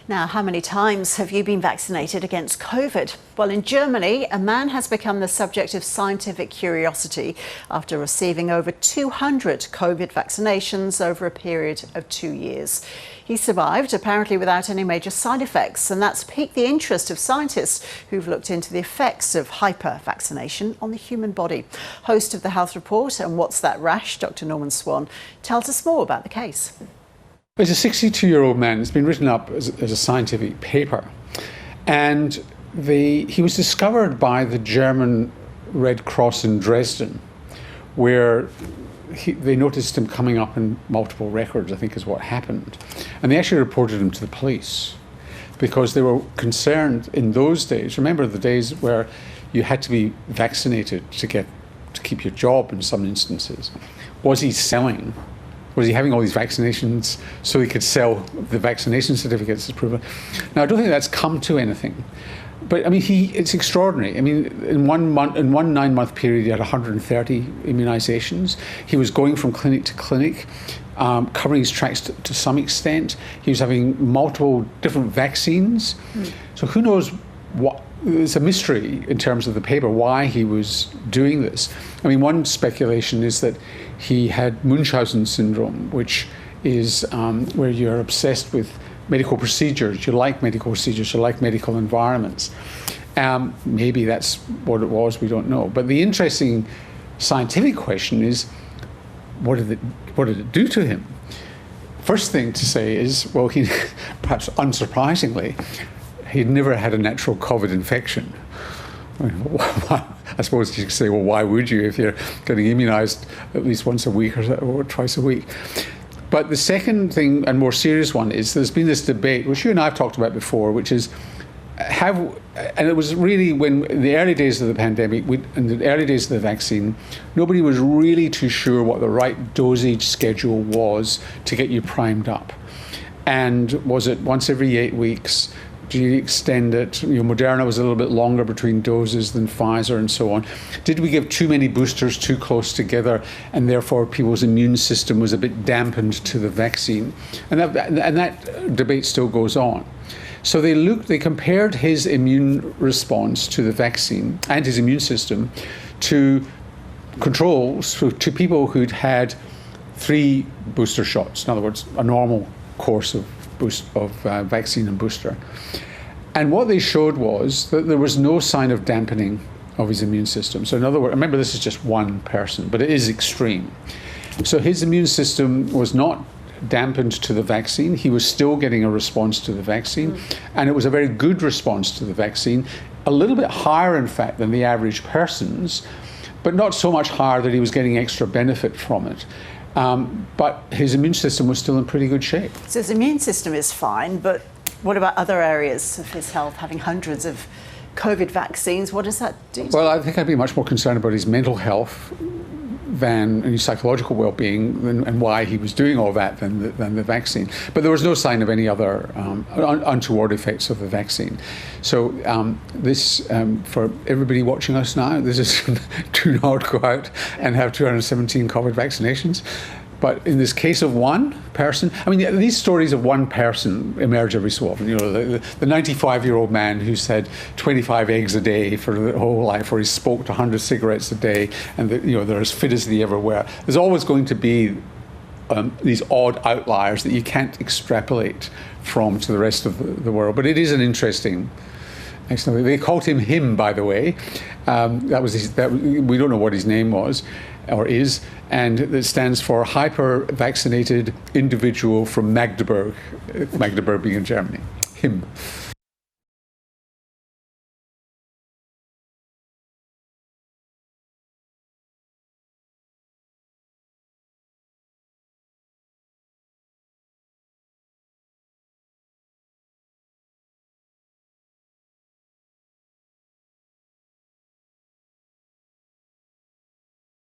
Now, how many times have you been vaccinated against COVID? Well, in Germany, a man has become the subject of scientific curiosity after receiving over 200 COVID vaccinations over a period of 2 years. He survived, apparently without any major side effects, and that's piqued the interest of scientists who've looked into the effects of hyper-vaccination on the human body. Host of the Health Report and What's That Rash, Dr. Norman Swan, tells us more about the case. He's a 62-year-old man. It's been written up as a scientific paper. And he was discovered by the German Red Cross in Dresden, where they noticed him coming up in multiple records, I think is what happened. And they actually reported him to the police because they were concerned in those days. Remember the days where you had to be vaccinated to keep your job in some instances. Was he selling? Was he having all these vaccinations so he could sell the vaccination certificates as proof? Now, I don't think that's come to anything. But, I mean, it's extraordinary. I mean, in one 9-month period, he had 130 immunisations. He was going from clinic to clinic, covering his tracks to some extent. He was having multiple different vaccines. So who knows what... It's a mystery in terms of the paper why he was doing this. I mean, one speculation is that he had Munchausen syndrome, which is where you're obsessed with medical procedures. You like medical procedures, you like medical environments. Maybe that's what it was, we don't know. But the interesting scientific question is, what did it do to him? First thing to say is, well, he, perhaps unsurprisingly, he'd never had a natural COVID infection. I suppose you could say, well, why would you if you're getting immunised at least once a week or twice a week? But the second thing, and more serious one, is there's been this debate, which you and I have talked about before, which is, and it was really when, in the early days of the pandemic, in the early days of the vaccine, nobody was really too sure what the right dosage schedule was to get you primed up. And was it once every 8 weeks? Do you extend it? Moderna was a little bit longer between doses than Pfizer and so on. Did we give too many boosters too close together and therefore people's immune system was a bit dampened to the vaccine? And that debate still goes on. So they compared his immune response to the vaccine and his immune system to controls, to people who'd had 3 booster shots. In other words, a normal course of vaccine and booster. And what they showed was that there was no sign of dampening of his immune system. So in other words, remember this is just one person, but it is extreme. So his immune system was not dampened to the vaccine. He was still getting a response to the vaccine, and it was a very good response to the vaccine, a little bit higher in fact than the average person's, but not so much higher that he was getting extra benefit from it. But his immune system was still in pretty good shape. So his immune system is fine, but what about other areas of his health, having hundreds of COVID vaccines? What does that do? Well, I think I'd be much more concerned about his mental health than his psychological well-being and why he was doing all that than the vaccine. But there was no sign of any other untoward effects of the vaccine. So for everybody watching us now, this is do not go out and have 217 COVID vaccinations. But in this case of one person, I mean, these stories of one person emerge every so often. The 95-year-old man who's had 25 eggs a day for the whole life, or he's smoked 100 cigarettes a day, and they're as fit as they ever were. There's always going to be these odd outliers that you can't extrapolate from to the rest of the world. But it is an interesting. They called him, by the way. That was we don't know what his name was or is, and it stands for hyper-vaccinated individual from Magdeburg, Magdeburg being in Germany. Him.